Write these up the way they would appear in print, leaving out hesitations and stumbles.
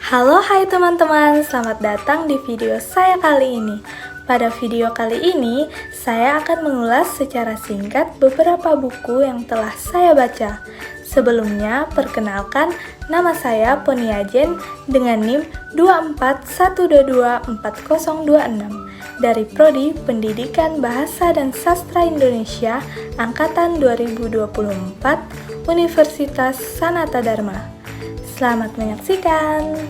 Halo hai teman-teman, selamat datang di video saya kali ini. Pada video kali ini, saya akan mengulas secara singkat beberapa buku yang telah saya baca. Sebelumnya, perkenalkan, nama saya Poniajen dengan NIM 241224026 dari Prodi Pendidikan Bahasa dan Sastra Indonesia Angkatan 2024 Universitas Sanata Dharma. Selamat menyaksikan.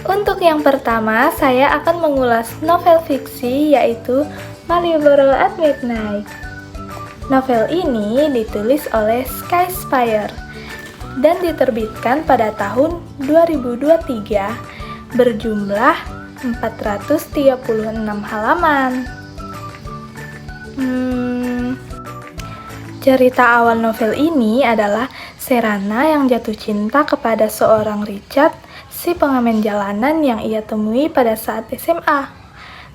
Untuk yang pertama, saya akan mengulas novel fiksi yaitu Malioboro at Midnight. Novel ini ditulis oleh Sky Spire dan diterbitkan pada tahun 2023 berjumlah 436 halaman. Cerita awal novel ini adalah Serana yang jatuh cinta kepada seorang Richard, si pengamen jalanan yang ia temui pada saat SMA.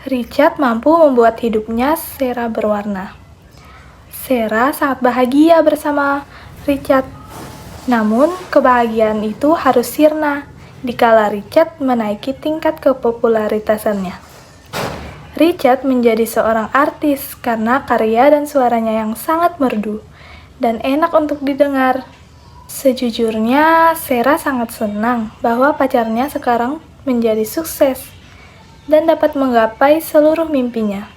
Richard mampu membuat hidupnya Sera berwarna. Sera sangat bahagia bersama Richard. Namun, kebahagiaan itu harus sirna dikala Richard menaiki tingkat kepopularitasannya. Richard menjadi seorang artis karena karya dan suaranya yang sangat merdu dan enak untuk didengar. Sejujurnya, Sera sangat senang bahwa pacarnya sekarang menjadi sukses dan dapat menggapai seluruh mimpinya.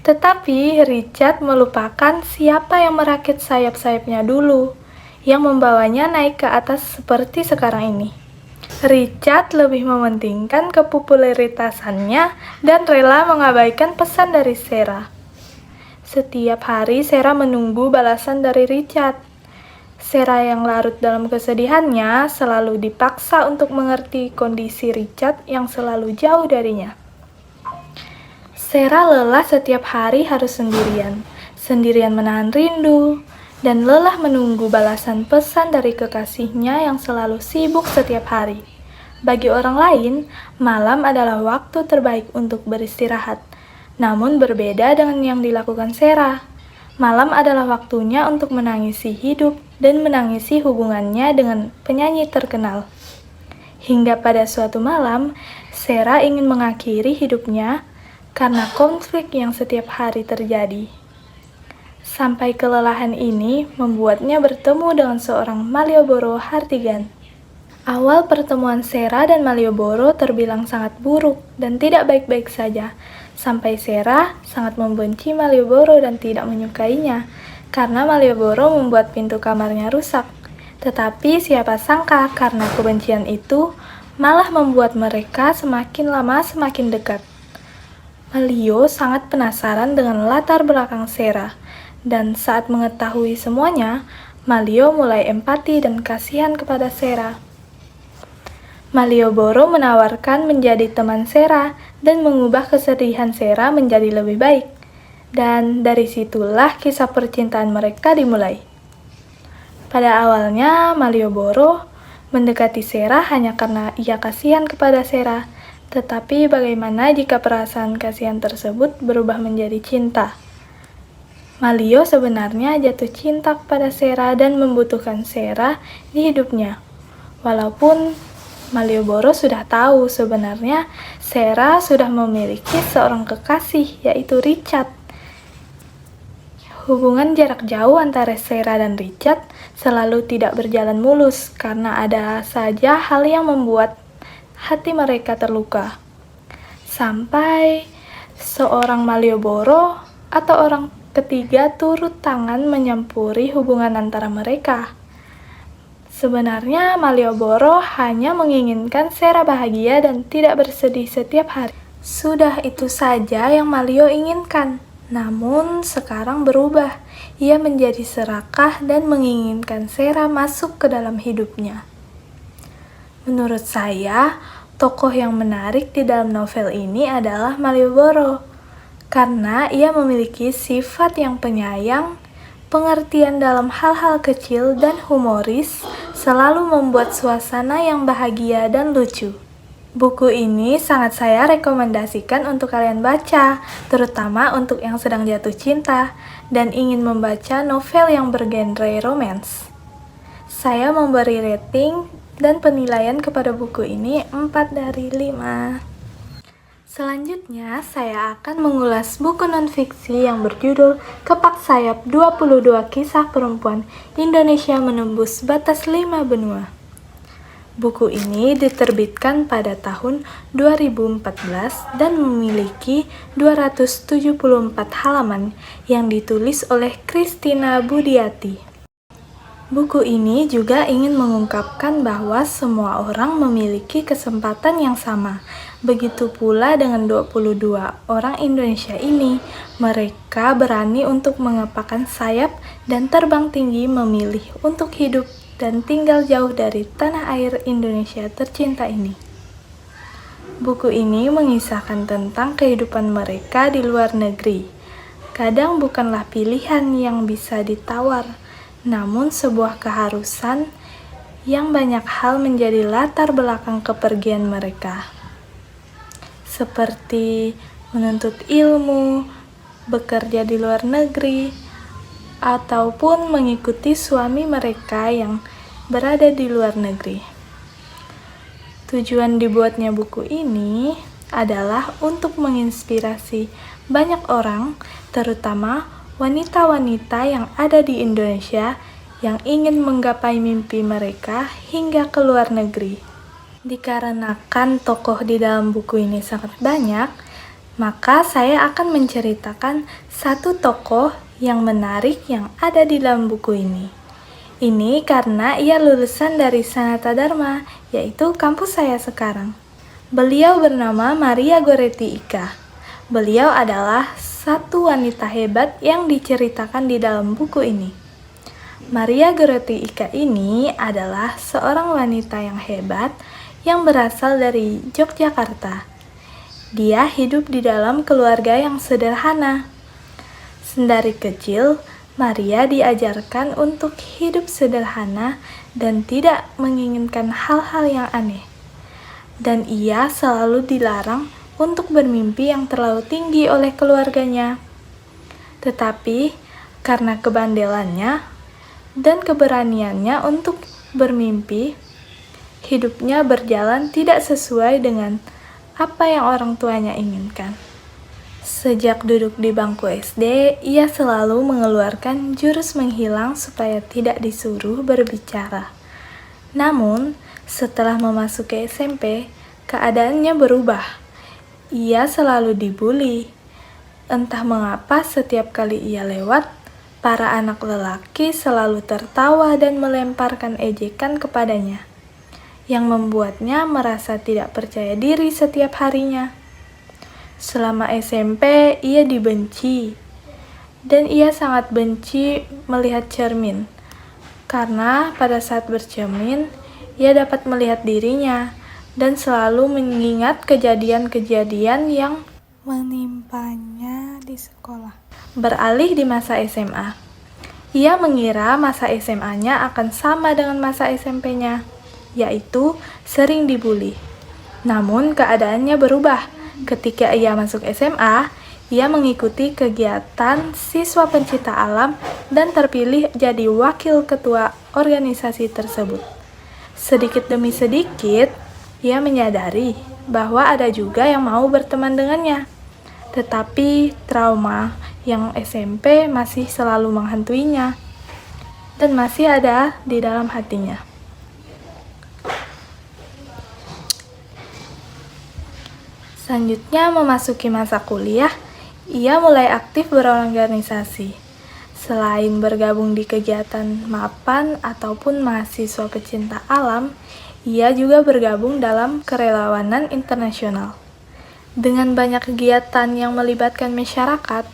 Tetapi Richard melupakan siapa yang merakit sayap-sayapnya dulu, yang membawanya naik ke atas seperti sekarang ini. Richard lebih mementingkan kepopularitasannya dan rela mengabaikan pesan dari Sera. Setiap hari Sera menunggu balasan dari Richard. Sera yang larut dalam kesedihannya selalu dipaksa untuk mengerti kondisi Richard yang selalu jauh darinya. Sera lelah setiap hari harus sendirian menahan rindu, dan lelah menunggu balasan pesan dari kekasihnya yang selalu sibuk setiap hari. Bagi orang lain, malam adalah waktu terbaik untuk beristirahat. Namun berbeda dengan yang dilakukan Sera. Malam adalah waktunya untuk menangisi hidup dan menangisi hubungannya dengan penyanyi terkenal. Hingga pada suatu malam, Sera ingin mengakhiri hidupnya karena konflik yang setiap hari terjadi. Sampai kelelahan ini membuatnya bertemu dengan seorang Malioboro Hartigan. Awal pertemuan Sera dan Malioboro terbilang sangat buruk dan tidak baik-baik saja, sampai Sera sangat membenci Malioboro dan tidak menyukainya, karena Malioboro membuat pintu kamarnya rusak. Tetapi siapa sangka karena kebencian itu malah membuat mereka semakin lama semakin dekat. Malio sangat penasaran dengan latar belakang Sera, dan saat mengetahui semuanya, Malio mulai empati dan kasihan kepada Sera. Malioboro menawarkan menjadi teman Sera dan mengubah kesedihan Sera menjadi lebih baik. Dan dari situlah kisah percintaan mereka dimulai. Pada awalnya, Malioboro mendekati Sera hanya karena ia kasihan kepada Sera. Tetapi bagaimana jika perasaan kasihan tersebut berubah menjadi cinta? Malio sebenarnya jatuh cinta kepada Sera dan membutuhkan Sera di hidupnya. Walaupun Malioboro sudah tahu sebenarnya Sera sudah memiliki seorang kekasih, yaitu Richard. Hubungan jarak jauh antara Sera dan Richard selalu tidak berjalan mulus karena ada saja hal yang membuat hati mereka terluka. Sampai seorang Malioboro atau orang ketiga turut tangan menyampuri hubungan antara mereka. Sebenarnya Malioboro hanya menginginkan Sera bahagia dan tidak bersedih setiap hari. Sudah itu saja yang Malio inginkan. Namun sekarang berubah. Ia menjadi serakah dan menginginkan Sera masuk ke dalam hidupnya. Menurut saya, tokoh yang menarik di dalam novel ini adalah Malioboro. Karena ia memiliki sifat yang penyayang, pengertian dalam hal-hal kecil dan humoris, selalu membuat suasana yang bahagia dan lucu. Buku ini sangat saya rekomendasikan untuk kalian baca, terutama untuk yang sedang jatuh cinta dan ingin membaca novel yang bergenre romance. Saya memberi rating dan penilaian kepada buku ini 4 dari 5. Selanjutnya, saya akan mengulas buku non-fiksi yang berjudul Kepak Sayap 22 Kisah Perempuan Indonesia Menembus Batas 5 Benua. Buku ini diterbitkan pada tahun 2014 dan memiliki 274 halaman yang ditulis oleh Christina Budiati. Buku ini juga ingin mengungkapkan bahwa semua orang memiliki kesempatan yang sama. Begitu pula dengan 22 orang Indonesia ini. Mereka berani untuk mengepakkan sayap dan terbang tinggi, memilih untuk hidup dan tinggal jauh dari tanah air Indonesia tercinta ini. Buku ini mengisahkan tentang kehidupan mereka di luar negeri. Kadang bukanlah pilihan yang bisa ditawar, namun sebuah keharusan yang banyak hal menjadi latar belakang kepergian mereka. Seperti menuntut ilmu, bekerja di luar negeri, ataupun mengikuti suami mereka yang berada di luar negeri. Tujuan dibuatnya buku ini adalah untuk menginspirasi banyak orang, terutama wanita-wanita yang ada di Indonesia yang ingin menggapai mimpi mereka hingga ke luar negeri. Dikarenakan tokoh di dalam buku ini sangat banyak, maka saya akan menceritakan satu tokoh yang menarik yang ada di dalam buku ini. Ini karena ia lulusan dari Sanata Dharma, yaitu kampus saya sekarang. Beliau bernama Maria Goretti Ika. Beliau adalah satu wanita hebat yang diceritakan di dalam buku ini. Maria Goretti Ika ini adalah seorang wanita yang hebat yang berasal dari Yogyakarta. Dia hidup di dalam keluarga yang sederhana. Dari kecil, Maria diajarkan untuk hidup sederhana dan tidak menginginkan hal-hal yang aneh. Dan ia selalu dilarang untuk bermimpi yang terlalu tinggi oleh keluarganya. Tetapi, karena kebandelannya dan keberaniannya untuk bermimpi, hidupnya berjalan tidak sesuai dengan apa yang orang tuanya inginkan. Sejak duduk di bangku SD, ia selalu mengeluarkan jurus menghilang supaya tidak disuruh berbicara. Namun, setelah memasuki SMP, keadaannya berubah. Ia selalu dibully. Entah mengapa setiap kali ia lewat, para anak lelaki selalu tertawa dan melemparkan ejekan kepadanya, yang membuatnya merasa tidak percaya diri setiap harinya. Selama SMP, ia dibenci, dan ia sangat benci melihat cermin, karena pada saat bercermin, ia dapat melihat dirinya, dan selalu mengingat kejadian-kejadian yang menimpanya di sekolah. Beralih di masa SMA, ia mengira masa SMA-nya akan sama dengan masa SMP-nya, yaitu sering dibully. Namun keadaannya berubah. Ketika ia masuk SMA, ia mengikuti kegiatan siswa pencinta alam dan terpilih jadi wakil ketua organisasi tersebut. Sedikit demi sedikit, ia menyadari bahwa ada juga yang mau berteman dengannya. Tetapi trauma yang SMP masih selalu menghantuinya dan masih ada di dalam hatinya. Selanjutnya, memasuki masa kuliah, ia mulai aktif berorganisasi. Selain bergabung di kegiatan mapan ataupun mahasiswa pecinta alam, ia juga bergabung dalam kerelawanan internasional. Dengan banyak kegiatan yang melibatkan masyarakat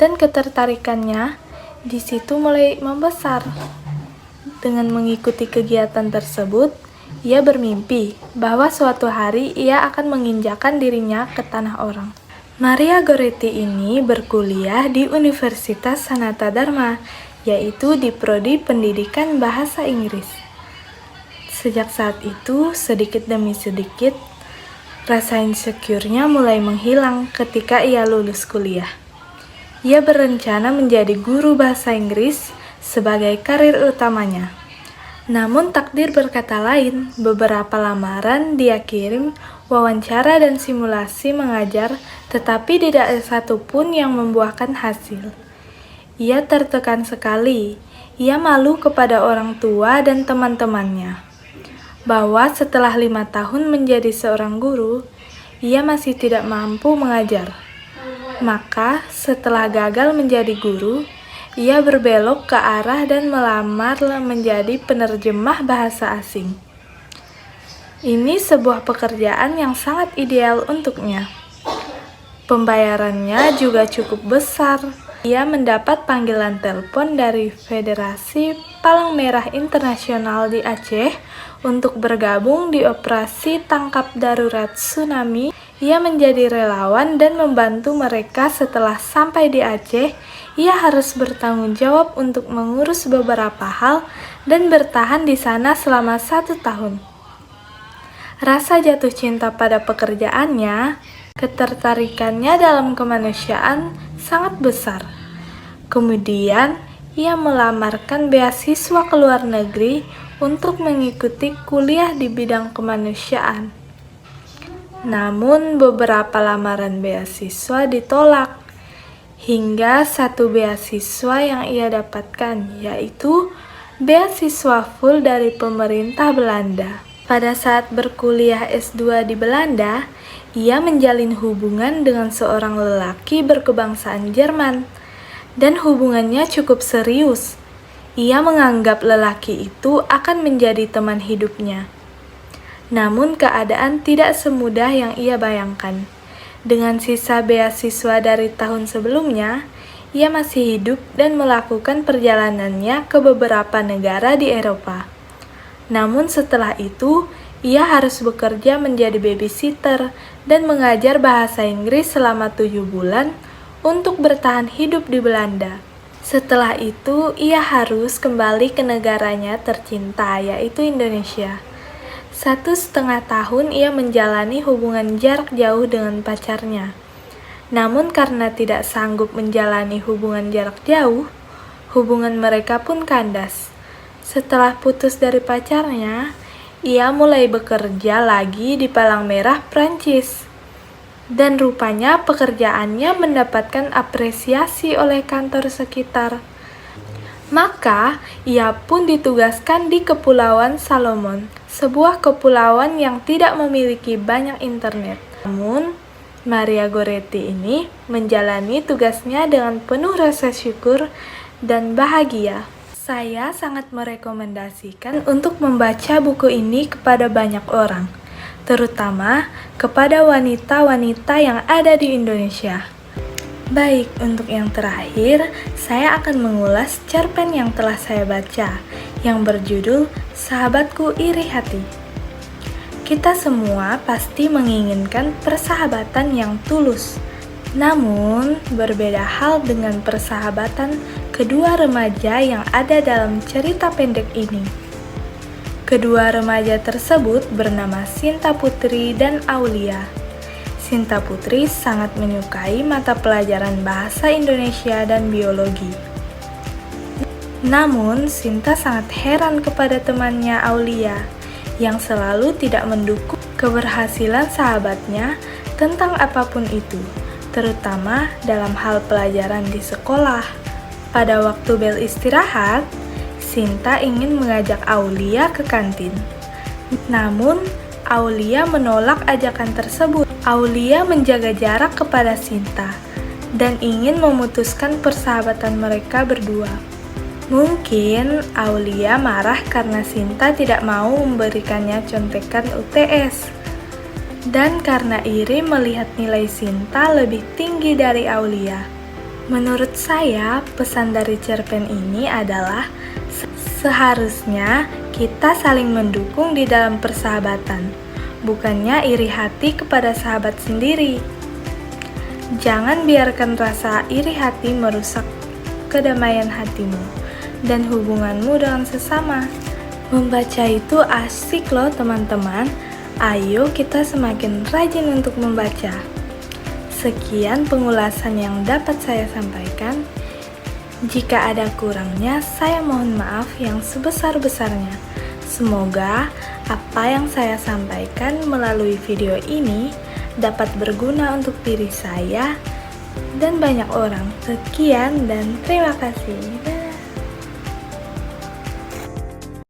dan ketertarikannya, di situ mulai membesar. Dengan mengikuti kegiatan tersebut, ia bermimpi bahwa suatu hari ia akan menginjakkan dirinya ke tanah orang. Maria Goretti ini berkuliah di Universitas Sanata Dharma, yaitu di Prodi Pendidikan Bahasa Inggris. Sejak saat itu, sedikit demi sedikit, rasa insecure-nya mulai menghilang ketika ia lulus kuliah. Ia berencana menjadi guru bahasa Inggris sebagai karir utamanya. Namun takdir berkata lain, beberapa lamaran dia kirim, wawancara dan simulasi mengajar, tetapi tidak ada satupun yang membuahkan hasil. Ia tertekan sekali, ia malu kepada orang tua dan teman-temannya, bahwa setelah 5 tahun menjadi seorang guru, ia masih tidak mampu mengajar. Maka setelah gagal menjadi guru, ia berbelok ke arah dan melamar menjadi penerjemah bahasa asing. Ini sebuah pekerjaan yang sangat ideal untuknya. Pembayarannya juga cukup besar. Ia mendapat panggilan telepon dari Federasi Palang Merah Internasional di Aceh untuk bergabung di operasi tangkap darurat tsunami. Ia menjadi relawan dan membantu mereka. Setelah sampai di Aceh, ia harus bertanggung jawab untuk mengurus beberapa hal dan bertahan di sana selama 1 tahun. Rasa jatuh cinta pada pekerjaannya, ketertarikannya dalam kemanusiaan sangat besar. Kemudian, ia melamarkan beasiswa ke luar negeri untuk mengikuti kuliah di bidang kemanusiaan. Namun, beberapa lamaran beasiswa ditolak, hingga satu beasiswa yang ia dapatkan, yaitu beasiswa full dari pemerintah Belanda. Pada saat berkuliah S2 di Belanda, ia menjalin hubungan dengan seorang lelaki berkebangsaan Jerman, dan hubungannya cukup serius. Ia menganggap lelaki itu akan menjadi teman hidupnya. Namun keadaan tidak semudah yang ia bayangkan. Dengan sisa beasiswa dari tahun sebelumnya, ia masih hidup dan melakukan perjalanannya ke beberapa negara di Eropa. Namun setelah itu, ia harus bekerja menjadi babysitter dan mengajar bahasa Inggris selama 7 bulan untuk bertahan hidup di Belanda. Setelah itu, ia harus kembali ke negaranya tercinta, yaitu Indonesia. 1,5 tahun ia menjalani hubungan jarak jauh dengan pacarnya. Namun karena tidak sanggup menjalani hubungan jarak jauh, hubungan mereka pun kandas. Setelah putus dari pacarnya, ia mulai bekerja lagi di Palang Merah Prancis. Dan rupanya pekerjaannya mendapatkan apresiasi oleh kantor sekitar. Maka, ia pun ditugaskan di Kepulauan Salomon, sebuah kepulauan yang tidak memiliki banyak internet. Namun, Maria Goretti ini menjalani tugasnya dengan penuh rasa syukur dan bahagia. Saya sangat merekomendasikan untuk membaca buku ini kepada banyak orang, terutama kepada wanita-wanita yang ada di Indonesia. Baik, untuk yang terakhir, saya akan mengulas cerpen yang telah saya baca, yang berjudul Sahabatku Iri Hati. Kita semua pasti menginginkan persahabatan yang tulus. Namun, berbeda hal dengan persahabatan kedua remaja yang ada dalam cerita pendek ini. Kedua remaja tersebut bernama Sinta Putri dan Aulia. Sinta Putri sangat menyukai mata pelajaran bahasa Indonesia dan biologi. Namun, Sinta sangat heran kepada temannya Aulia, yang selalu tidak mendukung keberhasilan sahabatnya tentang apapun itu, terutama dalam hal pelajaran di sekolah. Pada waktu bel istirahat, Sinta ingin mengajak Aulia ke kantin. Namun, Aulia menolak ajakan tersebut. Aulia menjaga jarak kepada Sinta dan ingin memutuskan persahabatan mereka berdua. Mungkin Aulia marah karena Sinta tidak mau memberikannya contekan UTS. Dan karena iri melihat nilai Sinta lebih tinggi dari Aulia. Menurut saya, pesan dari cerpen ini adalah seharusnya kita saling mendukung di dalam persahabatan, bukannya iri hati kepada sahabat sendiri. Jangan biarkan rasa iri hati merusak kedamaian hatimu dan hubunganmu dengan sesama. Membaca itu asik loh teman-teman. Ayo kita semakin rajin untuk membaca. Sekian pengulasan yang dapat saya sampaikan. Jika ada kurangnya, saya mohon maaf yang sebesar-besarnya. Semoga apa yang saya sampaikan melalui video ini dapat berguna untuk diri saya dan banyak orang. Sekian dan terima kasih.